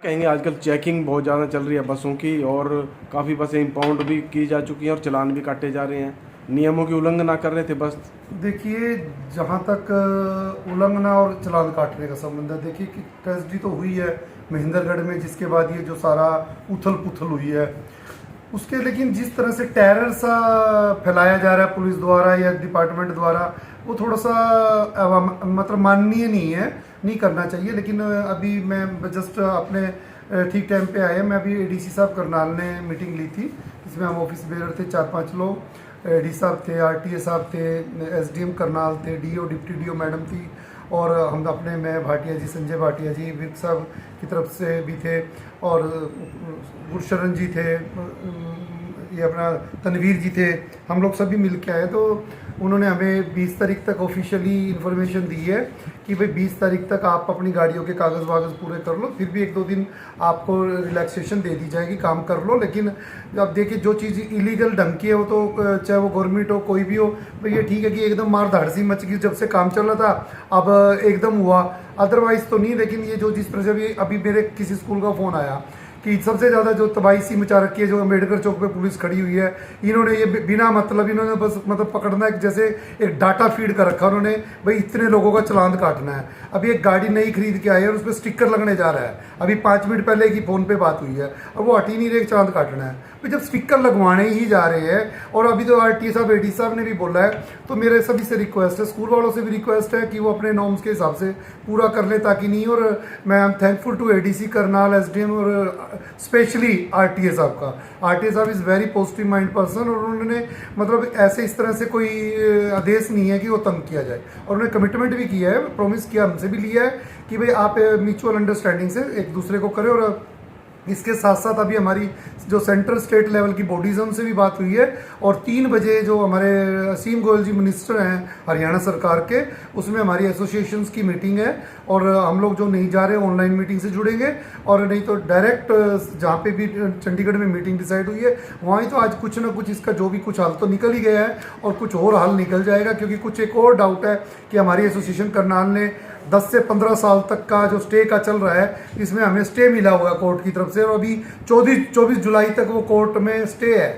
कहेंगे आजकल चेकिंग बहुत ज़्यादा चल रही है बसों की, और काफ़ी बसें इम्पाउंड भी की जा चुकी हैं और चालान भी काटे जा रहे हैं। नियमों की उल्लंघना कर रहे थे बस। देखिए, जहाँ तक उल्लंघना और चालान काटने का संबंध है, देखिए कि ट्रेजिडी तो हुई है महेंद्रगढ़ में, जिसके बाद ये जो सारा उथल पुथल हुई है उसके, लेकिन जिस तरह से टेरर सा फैलाया जा रहा है पुलिस द्वारा या डिपार्टमेंट द्वारा, वो थोड़ा सा मतलब माननीय नहीं है, नहीं करना चाहिए। लेकिन अभी मैं जस्ट अपने ठीक टाइम पे आया, मैं अभी एडीसी साहब करनाल ने मीटिंग ली थी, इसमें हम ऑफिस बेरर थे 4-5 लोग, डी साहब थे, आरटीए साहब थे, एसडीएम करनाल थे, डीओ डिप्टी डीओ मैडम थी, और हम अपने मैं भाटिया जी, संजय भाटिया जी विर्क साहब की तरफ से भी थे, और गुरशरण जी थे, ये अपना तनवीर जी थे, हम लोग सभी मिल के आए। तो उन्होंने हमें 20 तारीख तक ऑफिशियली इन्फॉर्मेशन दी है कि भाई 20 तारीख तक आप अपनी गाड़ियों के कागज़ वागज़ पूरे कर लो, फिर भी 1-2 दिन आपको रिलैक्सेशन दे दी जाएगी, काम कर लो। लेकिन अब देखिए, जो चीज़ इलीगल ढंग की है वो तो चाहे वो गवर्नमेंट हो कोई भी हो, भाई ये ठीक है कि एकदम मार धाड़ सी मच गई जब से काम चल रहा था, अब एकदम हुआ, अदरवाइज़ तो नहीं। लेकिन ये जो जिस तरह से अभी मेरे किसी स्कूल का फ़ोन आया कि सबसे ज़्यादा जो तबाही सी मचा रखी है, जो अम्बेडकर चौक पे पुलिस खड़ी हुई है, इन्होंने ये बिना मतलब इन्होंने बस मतलब पकड़ना है, जैसे एक डाटा फीड कर रखा उन्होंने, भाई इतने लोगों का चालान काटना है। अभी एक गाड़ी नई खरीद के आई है और उस पर स्टिकर लगने जा रहा है, अभी 5 मिनट पहले की फ़ोन पे बात हुई है, और वो हट ही नहीं रहे, चालान काटना है। तो जब स्टिकर लगवाने ही जा रहे हैं, और अभी तो आरटीए साहब एडी साहब ने भी बोला है, तो मेरे सभी से रिक्वेस्ट है, स्कूल वालों से भी रिक्वेस्ट है कि वो अपने नॉर्म्स के हिसाब से पूरा कर ले, ताकि नहीं। और मैं I am thankful to ADC Karnal, SDM और स्पेशली आरटीए साहब का। आरटीए साहब is very positive mind person, और उन्होंने मतलब ऐसे इस तरह से कोई आदेश नहीं है कि वो तंग किया जाए, और उन्होंने कमिटमेंट भी किया है, प्रॉमिस किया, हमसे भी लिया है कि भाई आप म्यूचुअल अंडरस्टैंडिंग से एक दूसरे को करें। और इसके साथ साथ अभी हमारी जो सेंट्रल स्टेट लेवल की बॉडीज़ हैं उनसे भी बात हुई है, और 3 बजे जो हमारे असीम गोयल जी मिनिस्टर हैं हरियाणा सरकार के, उसमें हमारी एसोसिएशंस की मीटिंग है, और हम लोग जो नहीं जा रहे ऑनलाइन मीटिंग से जुड़ेंगे, और नहीं तो डायरेक्ट जहाँ पे भी चंडीगढ़ में मीटिंग डिसाइड हुई है वहाँ ही तो आज कुछ ना कुछ इसका जो भी कुछ हल तो निकल ही गया है, और कुछ और हल निकल जाएगा। क्योंकि कुछ एक और डाउट है कि हमारी एसोसिएशन करनाल ने 10 से 15 साल तक का जो स्टे का चल रहा है, इसमें हमें स्टे मिला हुआ है कोर्ट की तरफ से, और अभी 24 जुलाई तक वो कोर्ट में स्टे है।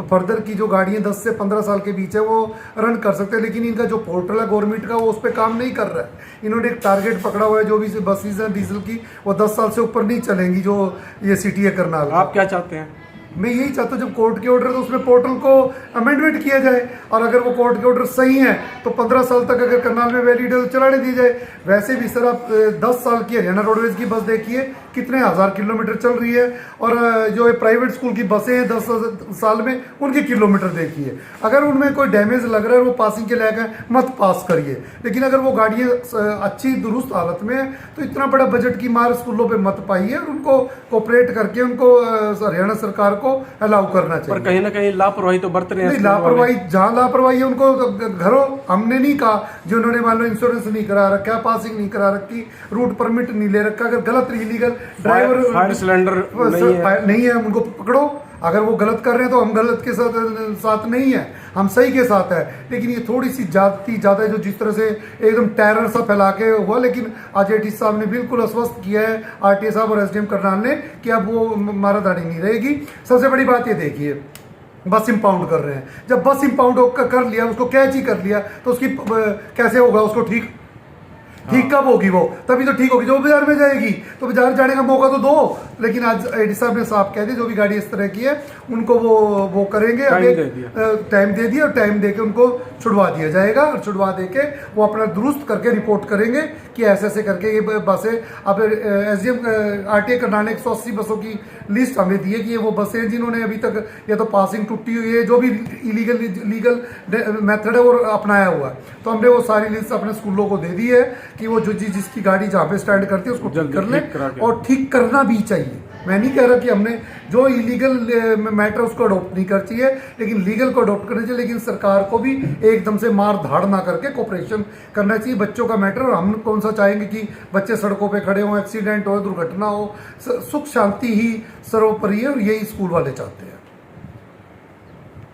फर्दर की जो गाड़ियाँ 10 से 15 साल के बीच है वो रन कर सकते हैं, लेकिन इनका जो पोर्टल है गवर्नमेंट का वो उस पर काम नहीं कर रहा है। इन्होंने एक टारगेट पकड़ा हुआ है, जो भी बसेस हैं डीजल की वो 10 साल से ऊपर नहीं चलेंगी, जो ये सिटी है करनाल। आप क्या चाहते हैं? मैं यही चाहता हूँ, जब कोर्ट के ऑर्डर है तो उसमें पोर्टल को अमेंडमेंट किया जाए, और अगर वो कोर्ट के ऑर्डर सही है तो 15 साल तक अगर करनाल में वैलिड है तो चलाने दी जाए। वैसे भी सर, आप 10 साल की हरियाणा रोडवेज की बस देखिए कितने हज़ार किलोमीटर चल रही है, और जो प्राइवेट स्कूल की बसें हैं 10 साल में उनके किलोमीटर देखिए। अगर उनमें कोई डैमेज लग रहा है, वो पासिंग के लायक है, मत पास करिए। लेकिन अगर वो गाड़ियाँ अच्छी दुरुस्त हालत में है तो इतना बड़ा बजट की मार स्कूलों पर मत पाइए, और उनको कोऑपरेट करके उनको हरियाणा सरकार को अलाउ करना चाहिए। पर कहीं ना कहीं लापरवाही तो बरत रहे हैं। लापरवाही, जहाँ लापरवाही है उनको घरों, हमने नहीं कहा, जो उन्होंने मान लो इंश्योरेंस नहीं करा रखा, पासिंग नहीं करा रखी, रूट परमिट नहीं ले रखा, अगर गलत इलीगल ड्राइवर, फायर सिलेंडर नहीं है, उनको पकड़ो। अगर वो गलत कर रहे हैं तो हम गलत के साथ नहीं है, हम सही के साथ है। लेकिन ये थोड़ी सी ज़्यादा जो जिस तरह से एकदम टेरर सा फैला के हुआ, लेकिन आज एडी साहब ने बिल्कुल आश्वस्त किया है, आरटीए साहब और एसडीएम करनाल ने, कि अब वो माराधाड़ी नहीं रहेगी। सबसे बड़ी बात ये देखिए, बस इम्पाउंड कर रहे हैं, जब बस इम्पाउंड कर लिया, उसको कैच ही कर लिया, तो उसकी कैसे होगा, उसको ठीक कब होगी? वो तभी तो ठीक होगी जो बाजार में जाएगी, तो बाजार जाने का मौका तो दो। लेकिन आज एडी साहब ने साफ कह दिया, जो भी गाड़ी इस तरह की है उनको वो करेंगे, टाइम दे दिया, और टाइम दे के उनको छुड़वा दिया जाएगा, और छुड़वा दे के वो अपना दुरुस्त करके रिपोर्ट करेंगे कि ऐसे ऐसे करके ये बसें। अब एसडीएम आरटीए करनाल ने 180 बसों की लिस्ट हमें दी है कि ये वो बसें जिन्होंने अभी तक या तो पासिंग टूटी हुई है, जो भी लीगल मेथड है वो अपनाया हुआ है, तो हमने वो सारी लिस्ट अपने स्कूलों को दे दी है कि वो जो जिसकी गाड़ी जहाँ पे स्टैंड करती है उसको ठीक कर ले, और ठीक करना भी चाहिए। मैं नहीं कह रहा कि हमने जो इलीगल मैटर उसको अडॉप्ट नहीं कर चाहिए, लेकिन लीगल को अडॉप्ट करना चाहिए। लेकिन सरकार को भी एकदम से मार धाड़ ना करके कोऑपरेशन करना चाहिए बच्चों का मैटर। और हम कौन सा चाहेंगे कि बच्चे सड़कों पे खड़े हों, एक्सीडेंट हो, दुर्घटना हो? सुख शांति ही सर्वोपरि है, और यही स्कूल वाले चाहते हैं।